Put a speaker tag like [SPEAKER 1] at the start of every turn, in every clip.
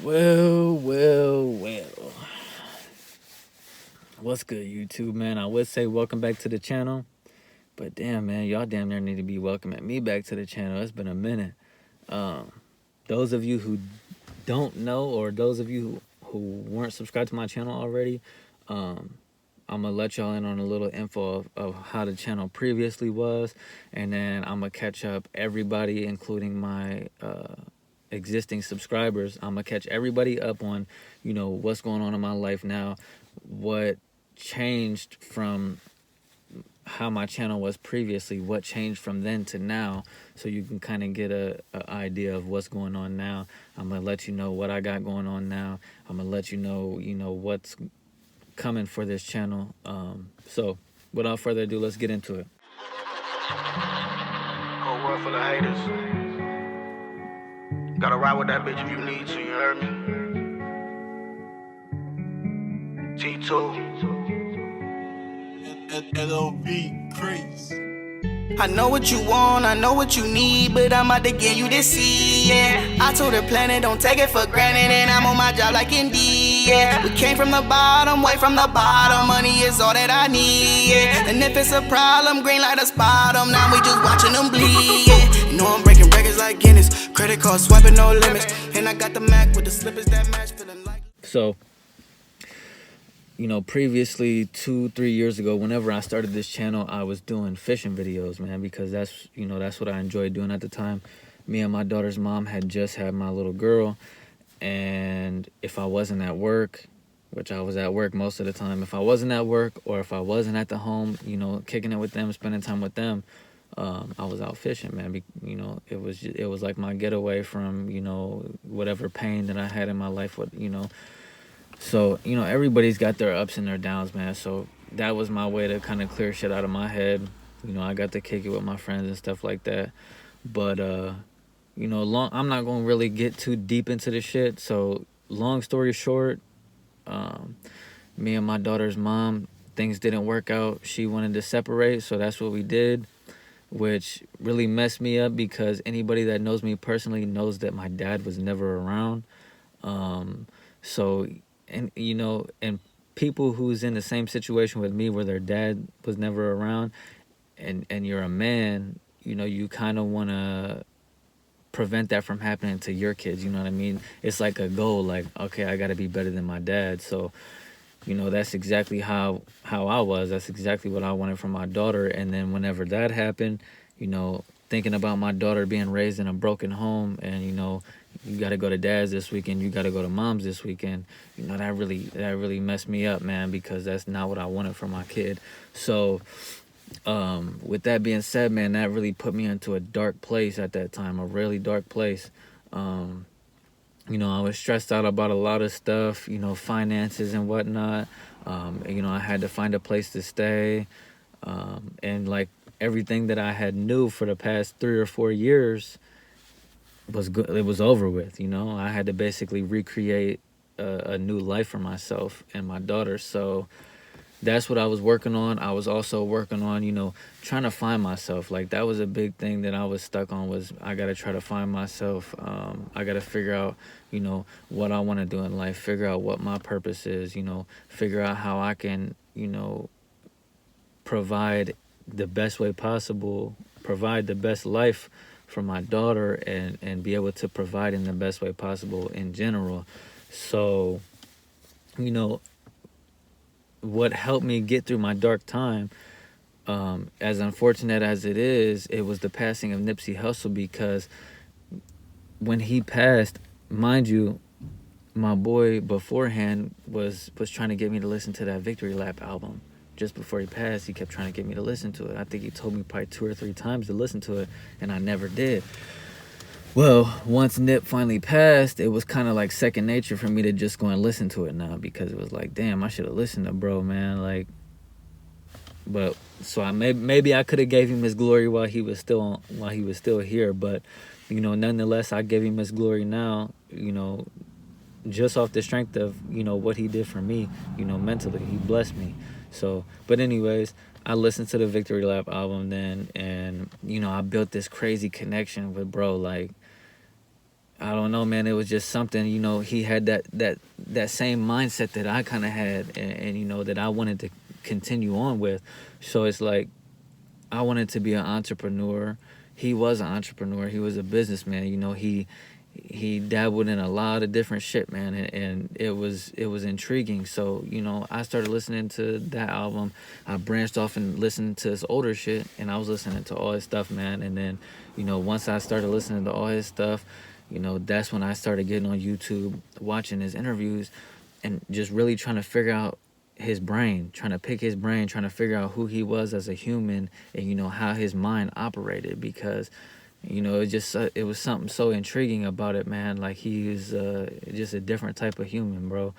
[SPEAKER 1] Well. What's good, YouTube, man? I would say welcome back to the channel, but damn, man, y'all damn near need to be welcoming me back to the channel. It's been a minute. Um, those of you who don't know, or those of you who weren't subscribed to my channel already, I'm gonna let y'all in on a little info of how the channel previously was, and then I'm gonna catch up everybody, including my existing subscribers. I'm gonna catch everybody up on, what's going on in my life now, what changed from how my channel was previously, what changed from then to now, so you can kind of get a idea of what's going on now. I'm gonna let you know what I got going on now. I'm gonna let you know, what's coming for this channel. So without further ado, let's get into it.
[SPEAKER 2] Whole world full of haters. Gotta ride with that bitch if you need to, you heard me? T2.
[SPEAKER 3] LOV crazy.
[SPEAKER 4] I know what you want, I know what you need, but I'm about to give you this seed, yeah. I told the planet don't take it for granted, and I'm on my job like Indeed, yeah. We came from the bottom, way from the bottom, money is all that I need, yeah. And if it's a problem, green light us bottom, now we just watching them bleed, yeah. You know I'm breaking records like Guinness, credit card swiping no limits, and I got the Mac with the slippers that match, feeling like.
[SPEAKER 1] So, previously 2-3 years ago, whenever I started this channel, I was doing fishing videos, man, because that's what I enjoyed doing at the time. Me and my daughter's mom had just had my little girl, and if I wasn't at work, which I was at work most of the time, if I wasn't at work or if I wasn't at the home, kicking it with them, spending time with them, I was out fishing, man. It was like my getaway from, whatever pain that I had in my life, So, everybody's got their ups and their downs, man. So that was my way to kind of clear shit out of my head. I got to kick it with my friends and stuff like that. But, I'm not going to really get too deep into the shit. So long story short, me and my daughter's mom, things didn't work out. She wanted to separate. So that's what we did, which really messed me up because anybody that knows me personally knows that my dad was never around. So... And and people who's in the same situation with me where their dad was never around, and you're a man, you kind of want to prevent that from happening to your kids. You know what I mean? It's like a goal, like, okay, I got to be better than my dad. So that's exactly how I was. That's exactly what I wanted from my daughter. And then whenever that happened, thinking about my daughter being raised in a broken home, and you got to go to dad's this weekend, you got to go to mom's this weekend, that really messed me up, man, because that's not what I wanted for my kid. So with that being said, man, that really put me into a dark place at that time, a really dark place. I was stressed out about a lot of stuff, finances and whatnot. I had to find a place to stay, and like everything that I had knew for the past 3 or 4 years was good. It was over with. I had to basically recreate a new life for myself and my daughter. So that's what I was working on. I was also working on, trying to find myself. Like, that was a big thing that I was stuck on, was I got to try to find myself. I got to figure out, what I want to do in life, figure out what my purpose is, figure out how I can, provide the best way possible, provide the best life for my daughter, and be able to provide in the best way possible in general. So, what helped me get through my dark time, as unfortunate as it is, it was the passing of Nipsey Hussle, because when he passed, mind you, my boy beforehand was trying to get me to listen to that Victory Lap album. Just before he passed, he kept trying to get me to listen to it. I think he told me probably 2 or 3 times to listen to it, and I never did. Well, once Nip finally passed, it was kind of like second nature for me to just go and listen to it now, because it was like, damn, I should have listened to bro, man. Like, but so maybe I could have gave him his glory while he was still here, but nonetheless, I gave him his glory now, just off the strength of what he did for me, mentally. He blessed me. So, but anyways, I listened to the Victory Lap album then, and I built this crazy connection with bro. Like, I don't know, man. It was just something, you know. He had that same mindset that I kind of had, and you know that I wanted to continue on with. So it's like I wanted to be an entrepreneur. He was an entrepreneur. He was a businessman. You know, he dabbled in a lot of different shit, man, and it was intriguing. So you know, I started listening to that album. I branched off and listened to his older shit, and I was listening to all his stuff, man. And then, you know, once I started listening to all his stuff, you know, that's when I started getting on YouTube, watching his interviews, and just really trying to figure out his brain, trying to pick his brain, trying to figure out who he was as a human, and you know how his mind operated, because you know, it was something so intriguing about it, man. Like he was just a different type of human, bro.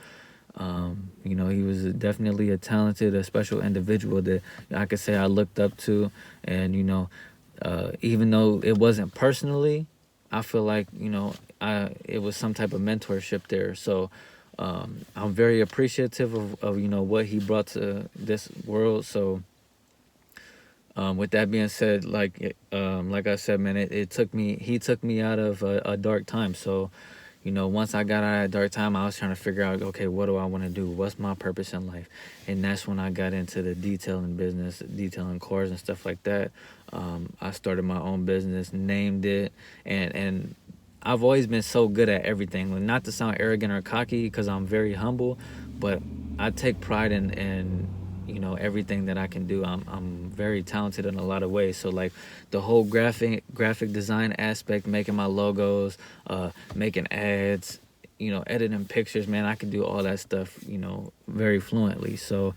[SPEAKER 1] You know, he was definitely a talented, a special individual that I could say I looked up to, and you know, even though it wasn't personally, I feel like, you know, it was some type of mentorship there. So I'm very appreciative of you know what he brought to this world. So with that being said, like I said, man, he took me out of a dark time. So, you know, once I got out of that dark time, I was trying to figure out, okay, what do I want to do? What's my purpose in life? And that's when I got into the detailing business, detailing cars and stuff like that. I started my own business, named it, and I've always been so good at everything. Not to sound arrogant or cocky, because I'm very humble, but I take pride in you know everything that I can do. I'm very talented in a lot of ways. So like the whole graphic design aspect, making my logos, making ads, you know, editing pictures, man, I can do all that stuff, you know, very fluently. So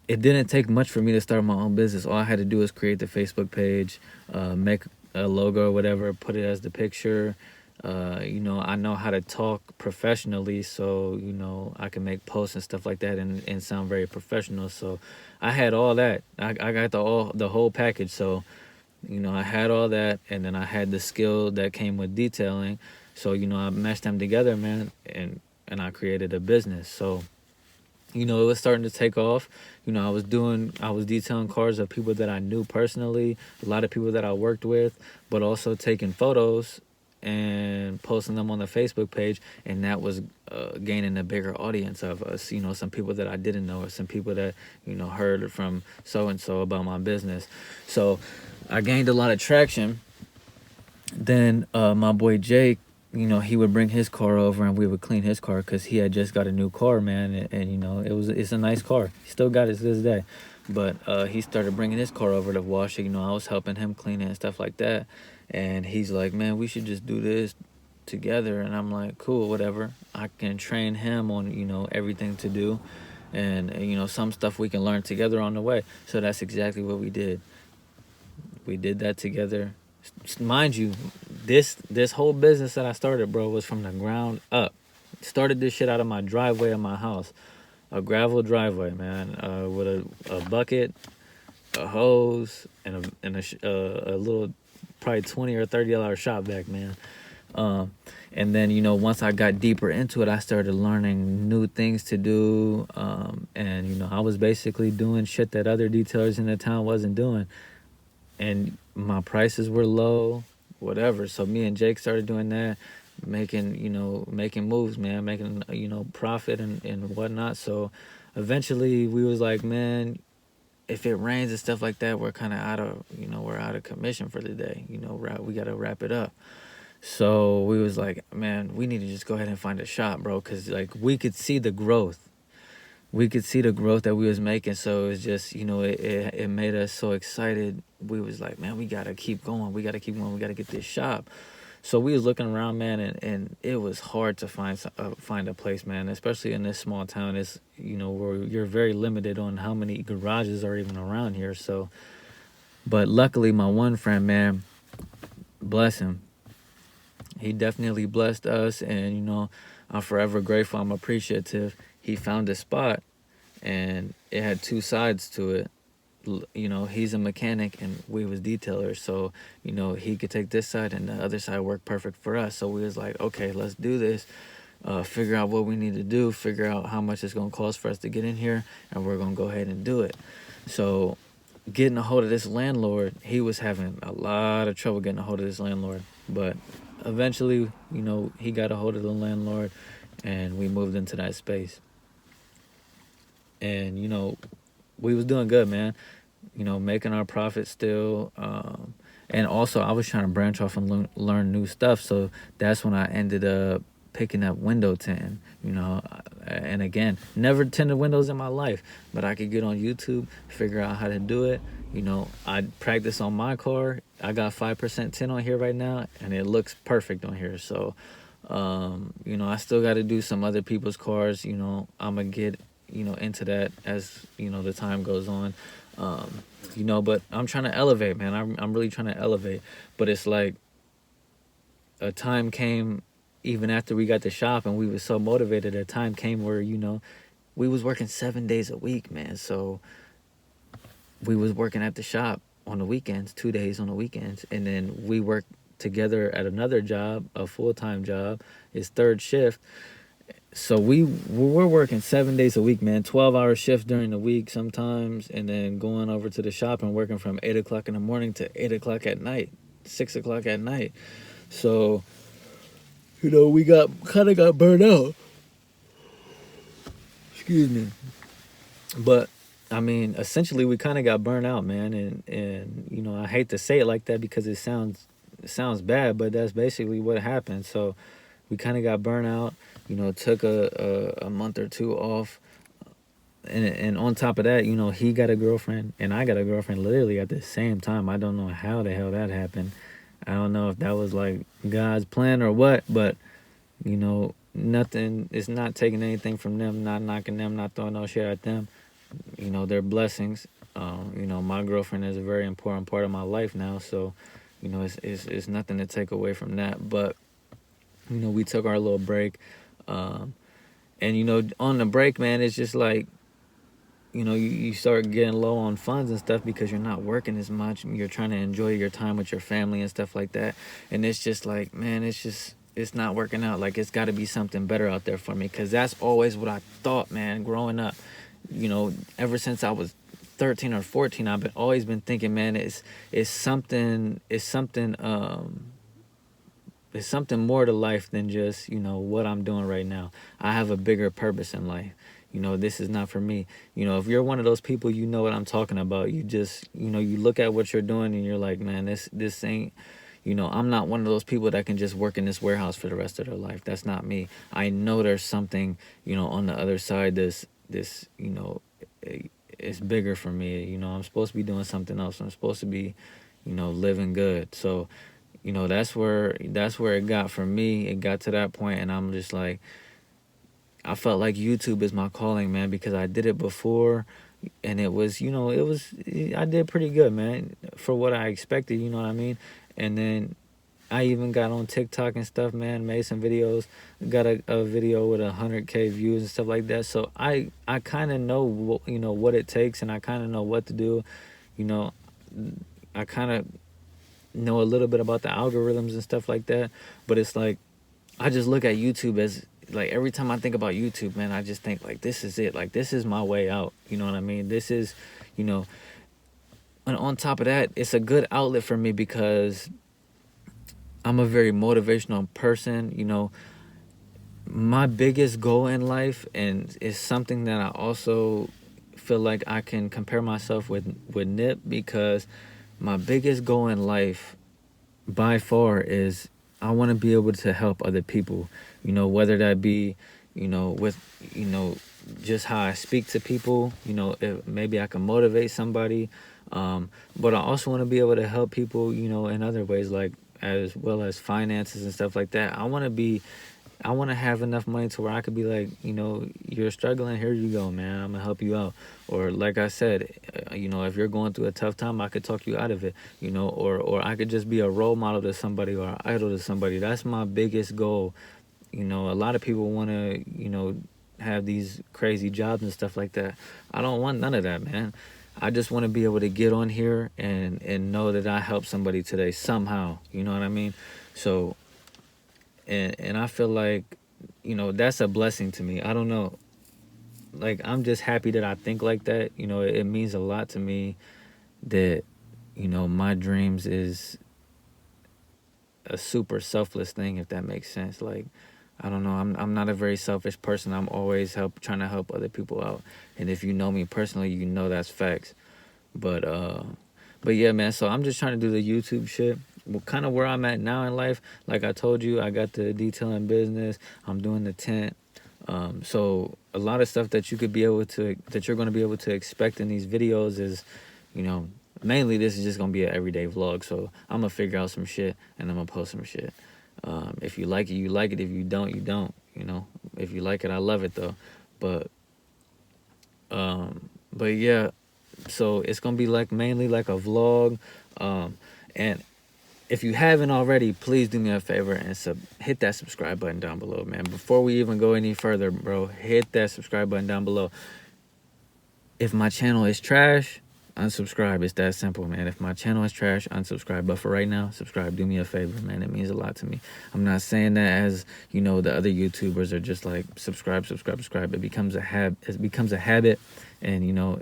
[SPEAKER 1] it didn't take much for me to start my own business. All I had to do was create the Facebook page, make a logo or whatever, put it as the picture. You know, I know how to talk professionally, so you know I can make posts and stuff like that, and sound very professional. So I had all that. I got the whole package. So you know, I had all that, and then I had the skill that came with detailing. So you know, I meshed them together, man, and I created a business. So you know, it was starting to take off. You know, I was detailing cars of people that I knew personally, a lot of people that I worked with, but also taking photos and posting them on the Facebook page, and that was gaining a bigger audience of us. You know, some people that I didn't know, or some people that, you know, heard from so and so about my business. So I gained a lot of traction. Then my boy Jake, you know, he would bring his car over and we would clean his car, because he had just got a new car, man, and you know it's a nice car. He still got it to this day, but he started bringing his car over to wash it. You know, I was helping him clean it and stuff like that, and he's like, man, we should just do this together. And I'm like, cool, whatever. I can train him on, you know, everything to do, and you know, some stuff we can learn together on the way. So that's exactly what we did. We did that together. Mind you, this whole business that I started, bro, was from the ground up. Started this shit out of my driveway of my house, a gravel driveway, man, with a bucket, a hose, and a little, probably $20 or $30 shop vac, man. And then, you know, once I got deeper into it, I started learning new things to do, and you know, I was basically doing shit that other detailers in the town wasn't doing, and my prices were low, whatever. So me and Jake started doing that, making moves, man, making, you know, profit and whatnot. So eventually we was like, man, if it rains and stuff like that, we're kind of we're out of commission for the day. You know, we got to wrap it up. So we was like, man, we need to just go ahead and find a shop, bro, because like we could see the growth. We could see the growth that we was making. So it was just, you know, it made us so excited. We was like, man, we gotta keep going. We gotta keep going. We gotta get this shop. So we was looking around, man, and it was hard to find a place, man, especially in this small town. It's, you know, where you're very limited on how many garages are even around here. So, but luckily, my one friend, man, bless him, he definitely blessed us, and you know, I'm forever grateful. I'm appreciative. He found a spot, and it had two sides to it. You know, he's a mechanic and we was detailers, so you know, he could take this side and the other side worked perfect for us. So we was like, okay, let's do this. Figure out what we need to do, figure out how much it's gonna cost for us to get in here, and we're gonna go ahead and do it. So getting a hold of this landlord, he was having a lot of trouble getting a hold of this landlord, but eventually, he got a hold of the landlord, and we moved into that space. And we was doing good, man. Making our profit still. And also, I was trying to branch off and learn new stuff. So that's when I ended up picking up window tinting. And again, never tinted windows in my life, but I could get on YouTube, figure out how to do it. I practice on my car. I got 5% tint on here right now, and it looks perfect on here. So, I still got to do some other people's cars. I'm gonna get into that as the time goes on. But I'm trying to elevate, man. I'm really trying to elevate. But it's like a time came, even after we got the shop and we was so motivated, a time came where, we was working 7 days a week, man. So we was working at the shop on the weekends, 2 days on the weekends. And then we worked together at another job, a full-time job. It's third shift. So we're working 7 days a week, man. 12-hour shifts during the week sometimes, and then going over to the shop and working from 8 o'clock in the morning to 8 o'clock at night, 6 o'clock at night. So, we got burned out. Excuse me. But I mean, essentially, we kind of got burned out, man. And I hate to say it like that because it sounds bad, but that's basically what happened. So we kind of got burned out. Took a month or two off. And on top of that, he got a girlfriend and I got a girlfriend literally at the same time. I don't know how the hell that happened. I don't know if that was like God's plan or what, but, nothing, it's not taking anything from them, not knocking them, not throwing no shit at them. They're blessings. My girlfriend is a very important part of my life now. So, it's nothing to take away from that. But, we took our little break. And on the break, man, it's just like, you start getting low on funds and stuff because you're not working as much. You're trying to enjoy your time with your family and stuff like that. And it's just like, man, it's not working out. Like, it's got to be something better out there for me, because that's always what I thought, man, growing up. Ever since I was 13 or 14, I've always been thinking, man, it's something more to life than just, what I'm doing right now. I have a bigger purpose in life. This is not for me. If you're one of those people, you know what I'm talking about. You just, you look at what you're doing and you're like, man, this ain't, I'm not one of those people that can just work in this warehouse for the rest of their life. That's not me. I know there's something, on the other side, this, it's bigger for me. I'm supposed to be doing something else. I'm supposed to be, living good. So, that's where it got for me. It got to that point, and I'm just like, I felt like YouTube is my calling, man, because I did it before, and it was, I did pretty good, man, for what I expected, you know what I mean? And then I even got on TikTok and stuff, man, made some videos, got a video with 100K views and stuff like that. So I kind of know, what it takes, and I kind of know what to do. I kind of know a little bit about the algorithms and stuff like that. But it's like, I just look at YouTube as, like, every time I think about YouTube, man, I just think, like, this is it. Like, this is my way out. You know what I mean? This is, and on top of that, it's a good outlet for me because I'm a very motivational person. My biggest goal in life, and it's something that I also feel like I can compare myself with Nip, because my biggest goal in life by far is I want to be able to help other people, whether that be, with, just how I speak to people, if maybe I can motivate somebody. But I also want to be able to help people, in other ways, like as well as finances and stuff like that. I want to have enough money to where I could be like, you're struggling, here you go, man, I'm gonna help you out. Or like I said, if you're going through a tough time, I could talk you out of it, or I could just be a role model to somebody or an idol to somebody. That's my biggest goal. A lot of people want to, have these crazy jobs and stuff like that. I don't want none of that, man. I just want to be able to get on here and know that I helped somebody today somehow. You know what I mean? So, and I feel like, that's a blessing to me. I don't know. Like, I'm just happy that I think like that. It means a lot to me that, my dreams is a super selfless thing, if that makes sense. Like, I don't know, I'm not a very selfish person. I'm always trying to help other people out. And if you know me personally, you know that's facts. But yeah, man, so I'm just trying to do the YouTube shit. Well, kind of where I'm at now in life. Like I told you, I got the detailing business. I'm doing the tent. So a lot of stuff that you're going to be able to expect in these videos is, you know, mainly this is just going to be an everyday vlog. So I'm going to figure out some shit and I'm going to post some shit. If you like it, you like it. If you don't, you don't, you know. If you like it, I love it though. But yeah, so it's going to be like mainly like a vlog. And if you haven't already, please do me a favor and hit that subscribe button down below, man. Before we even go any further, bro, hit that subscribe button down below. If my channel is trash, unsubscribe. It's that simple, man. If my channel is trash, unsubscribe. But for right now, subscribe. Do me a favor, man. It means a lot to me. I'm not saying that as, you know, the other YouTubers are just like subscribe. It becomes a habit, and you know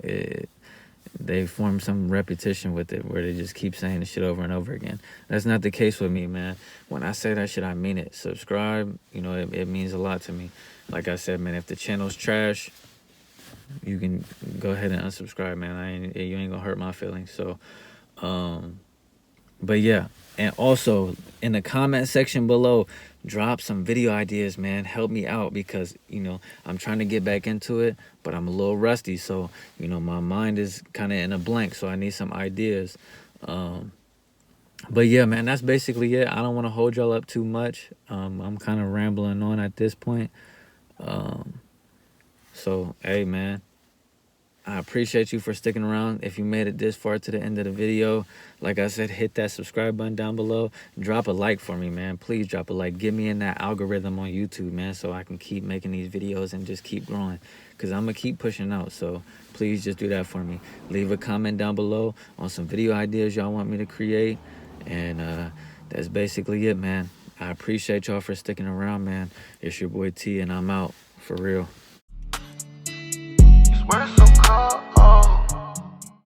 [SPEAKER 1] they form some repetition with it where they just keep saying the shit over and over again. That's not the case with me, man. When I say that shit, I mean it. Subscribe, you know, it means a lot to me. Like I said, man, if the channel's trash, you can go ahead and unsubscribe, man. You ain't gonna hurt my feelings. So, but yeah. And also, in the comment section below, drop some video ideas, man. Help me out because, you know, I'm trying to get back into it, but I'm a little rusty. So, you know, my mind is kind of in a blank. So I need some ideas. But yeah, man, that's basically it. I don't want to hold y'all up too much. I'm kind of rambling on at this point. So, hey, man. I appreciate you for sticking around. If you made it this far to the end of the video, like I said, hit that subscribe button down below. Drop a like for me, man. Please drop a like. Get me in that algorithm on YouTube, man, so I can keep making these videos and just keep growing. Because I'm going to keep pushing out. So please just do that for me. Leave a comment down below on some video ideas y'all want me to create. And that's basically it, man. I appreciate y'all for sticking around, man. It's your boy T, and I'm out. For real.
[SPEAKER 2] Swear so